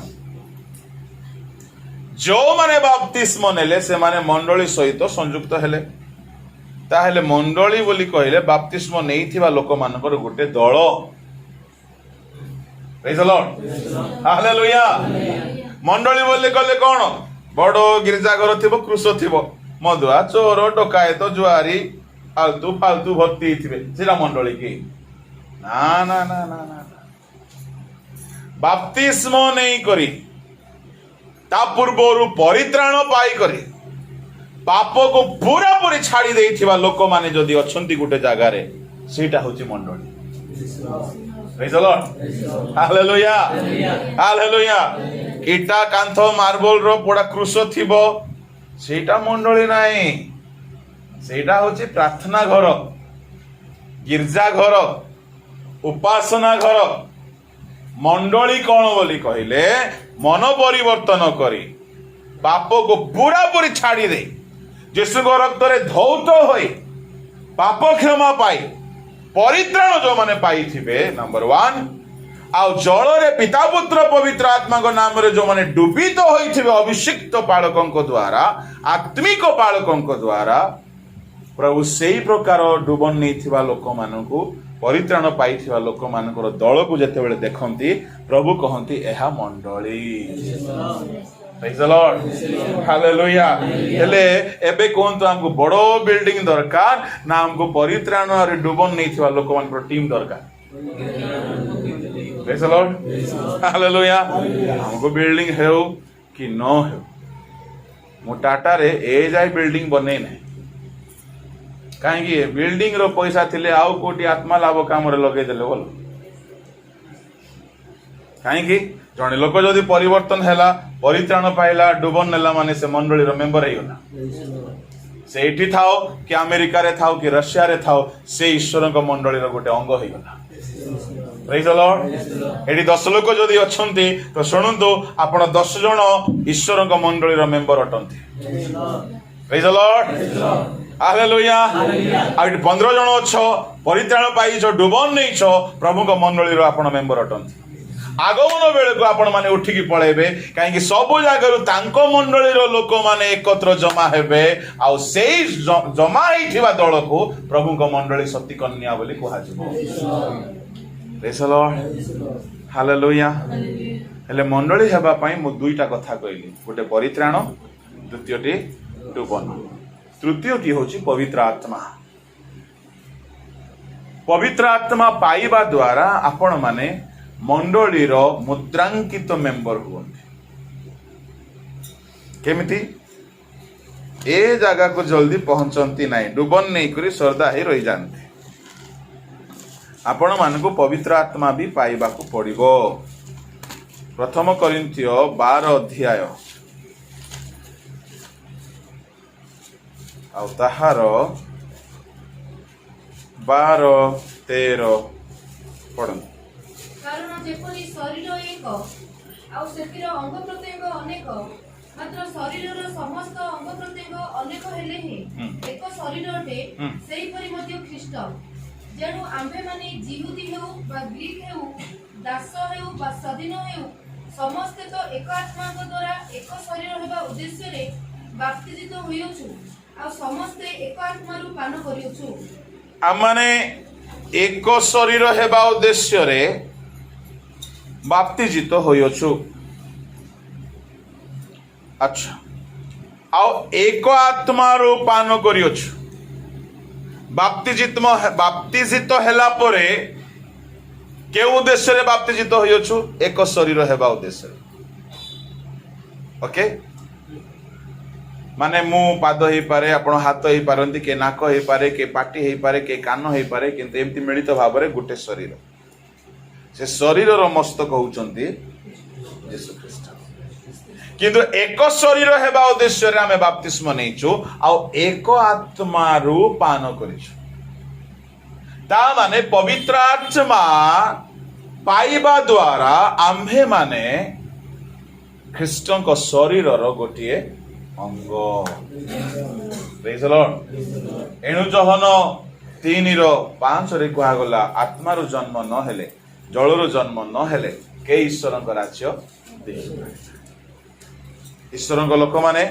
A: ଯୋଉମାନେ ବାପ୍ତିସ୍ମ ନେଲେ ସେମାନେ ମଣ୍ଡଳୀ ସହିତ ସଂଯୁକ୍ତ ହେଲେ। ତାହେଲେ ମଣ୍ଡଳୀ ବୋଲି କହିଲେ ବାପ୍ତିସ୍ମ ନେଇଥିବା ଲୋକମାନଙ୍କର ଗୋଟେ ଦଳ। ପ୍ରେଜ୍ ଦ ଲର୍ଡ। ହାଲେଲୁୟା। ମଣ୍ଡଳୀ ବୋଲି କହିଲେ କଣ? ବଡ ଗିର୍ଜା ଘର ଥିବ, କୃଷ ଥିବ, ମଦୁଆ, ଚୋର, ଡକାୟତ, ଜୁଆରୀ, ଫାଲତୁ ଭର୍ତ୍ତି ହେଇଥିବେ, ସେଟା ମଣ୍ଡଳୀ କି? ନା। ବାପ୍ତିସ୍ମ ନେଇକରି ତା ପୂର୍ବରୁ ପରିତ୍ରାଣ ପାଇକରି ପାପକୁ ପୁରାପୁରି ଛାଡି ଦେଇଥିବା ଲୋକମାନେ ଯଦି ଅଛନ୍ତି ଗୋଟେ ଜାଗାରେ, ସେଇଟା ହଉଛି ମଣ୍ଡଳୀ। ପ୍ରେଜ୍ ଦ ଲର୍ଡ। Hallelujah, hallelujah. ଇଟା କାନ୍ଥ ମାର୍ବଲର ପୋଡା କୃଷ ଥିବ, ସେଇଟା ମଣ୍ଡଳୀ ନାହିଁ, ସେଇଟା ହଉଛି ପ୍ରାର୍ଥନା ଘର, ଗିର୍ଜା ଘର, ଉପାସନା ଘର। ମଣ୍ଡଳୀ କଣ ବୋଲି କହିଲେ, ମନ ପରିବର୍ତ୍ତନ କରି ପାପକୁ ପୁରାପୁରି ଛାଡ଼ି ଦେଇ ଯୀଶୁଙ୍କ ରକ୍ତରେ ଧୌତ ହୋଇ ପାପ କ୍ଷମା ପାଇ ପରିତ୍ରାଣ ଯୋଉମାନେ ପାଇଥିବେ, ନମ୍ବର 1, ଆଉ ଜଳରେ ପିତା ପୁତ୍ର ପବିତ୍ର ଆତ୍ମାଙ୍କ ନାମରେ ଯୋଉମାନେ ଡୁବିତ ହୋଇଥିବେ ଅଭିଷିକ୍ତ ପାଳକଙ୍କ ଦ୍ୱାରା, ଆତ୍ମିକ ପାଳକଙ୍କ ଦ୍ୱାରା, ପ୍ରଭୁ ସେଇ ପ୍ରକାର ଡୁବନ ନେଇଥିବା ଲୋକମାନଙ୍କୁ, ପରିତ୍ରାଣ ପାଇଥିବା ଲୋକମାନଙ୍କର ଦଳକୁ ଯେତେବେଳେ ଦେଖନ୍ତି, ପ୍ରଭୁ କହନ୍ତି ଏହା ମଣ୍ଡଳୀ। ପ୍ରେଜ୍ ଦ ଲର୍ଡ। ହାଲେଲୁୟା। ହେଲେ ଏବେ କୁହନ୍ତୁ, ଆମକୁ ବଡ ବିଲ୍ଡିଂ ଦରକାର ନା ଆମକୁ ପରିତ୍ରାଣ ଆଉ ଡୁବନ ନେଇଥିବା ଲୋକମାନଙ୍କର ଟିମ୍ ଦରକାର? ପ୍ରେଜ୍ ଦ ଲର୍ଡ। ହାଲେଲୁୟା। ଆମକୁ ବିଲ୍ଡିଂ ହେଉ କି ନ ହେଉ, ମୁଁ ଟାଟାରେ ଏ ଯାଏ ବିଲ୍ଡିଂ ବନେଇ ନାହିଁ। କାହିଁକି? ବିଲ୍ଡିଂ ର ପଇସା ଥିଲେ ଆଉ କୋଉଠି ଆତ୍ମା ଲାଭ କାମରେ ଲଗେଇଦେଲେ ଭଲ। କାହିଁକି? जड़े लोक जदि परिवर्तन है परित्राण पाइला डुबन नेला माने से मंडली मेंबर होगा से एठी थाओ कि अमेरिका रे थाओ कि रशिया रे थाओ से ईश्वर मंडली गोटे अंग होगा प्रेज द लॉर्ड एडी 10 लोक जदि अछंती तो शुणुंतु आपण 10 जण ईश्वर मंडली मेंबर अटंती प्रेज द लॉर्ड हालेलुया आ 15 जण अछ परित्राण पाई जो डुबन नहीं छो प्रभु को मंडली आपण मेंबर अटंती आगमन बेले को आपण माने उठिकी पळेबे काहे सब जगह तांको मंडली लोक माने एकत्र जमा हेबे आ सेई जमा हिथिबा दल को प्रभु को मंडली सती कन्या बोली कहा जिवो प्रेज द लॉर्ड हालेलुया हेले मंडली हेबा पई मु दुईटा कथा कहली गोटे परित्राण द्वितीयटी डुबन तृतीयटी होची पवित्र आत्मा पाइबा द्वारा आपण माने मंडलीर मुद्रांकित मेंबर हुए केमिति ए जगह को जल्दी पहुंचती नहीं डुबन नहीं करी श्रद्धा ही रही जाते आपण मान को पवित्र आत्मा भी पाइबा को पड़िबो प्रथम कोरिन्थिय 12 अध्याय आउ ताहार 12-13 पढ़
B: कारण जेपरि शरीर एक आउ सेतिर अंग प्रत्यंग अनेक मात्र शरीरर समस्त अंग प्रत्यंग अनेक हेले ही एक शरीर अटे सेही परि मध्ये ख्रीष्ट जेणु आम्भे माने जिहुदी हेउ बा ग्रीक हेउ दास हेउ बा स्वाधीन हेउ समस्त तो एक आत्मा द्वारा एक शरीर हेबा उद्देश्य रे बाप्तिजित होइछु आ समस्त एक आत्मा रु पान करियछु
A: आमाने एक शरीर हेबा उद्देश्य रे बाप्तिजित होइछु अच्छा आओ एक आत्मा रो पान करियछु बाप्तिजित हेला परे के उद्देश्य रे बाप्तिजित होइछु एक शरीर हेबा उद्देश्य ओके माने मु पाद ही पारे आपण हाथ ही पारंती के नाक ही पारे के पाटी ही पारे के कान ही पारे किंतु एमती मिलित भाव रे गुटे शरीर से शरीर रो मस्तक होउचंती यीशु ख्रीष्ट किंतु एक शरीर हेबा उद्देश्य रे हमें बपतिस्म नेचु आ एक आत्मा रु पान करिछु ता माने पवित्र आत्मा पाइबा द्वारा आम्भे माने ख्रीष्टन को शरीर रो गोटिए अंग प्रेज द लॉर्ड एनु जहन 3:5 रे कहा गला आत्मा रो जन्म न हेले जलर जन्म न हेले के ईश्वर राज्य ईश्वर लोक माने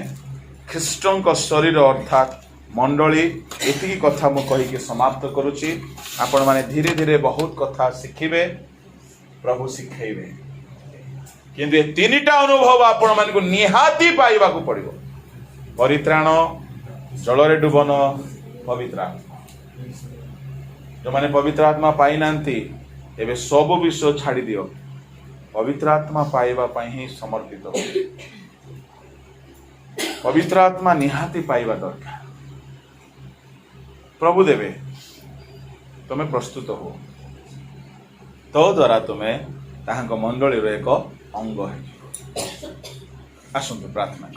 A: ख्रीष्टन को शरीर अर्थात मंडली एति कथा मु कहि के समाप्त करूची आपण माने धीरे धीरे बहुत कथा शिखिबे प्रभु शिखेबे किंतु ए तीनटा अनुभव आपण मान को निहाती पाइबा को पड़िबो परित्राण जलरे डुबन पवित्र आत्मा जो माने पवित्र आत्मा पाई नांती एबे सब विषय छाड़ी दियो पवित्र आत्मा पाइबा पई ही समर्पित हो पवित्र आत्मा निहाती पाइबा दरकार प्रभु देवे तुम्हें प्रस्तुत हो तो द्वारा तुम्हें ताहांको मंडली रो एक अंग है आसंतु प्रार्थना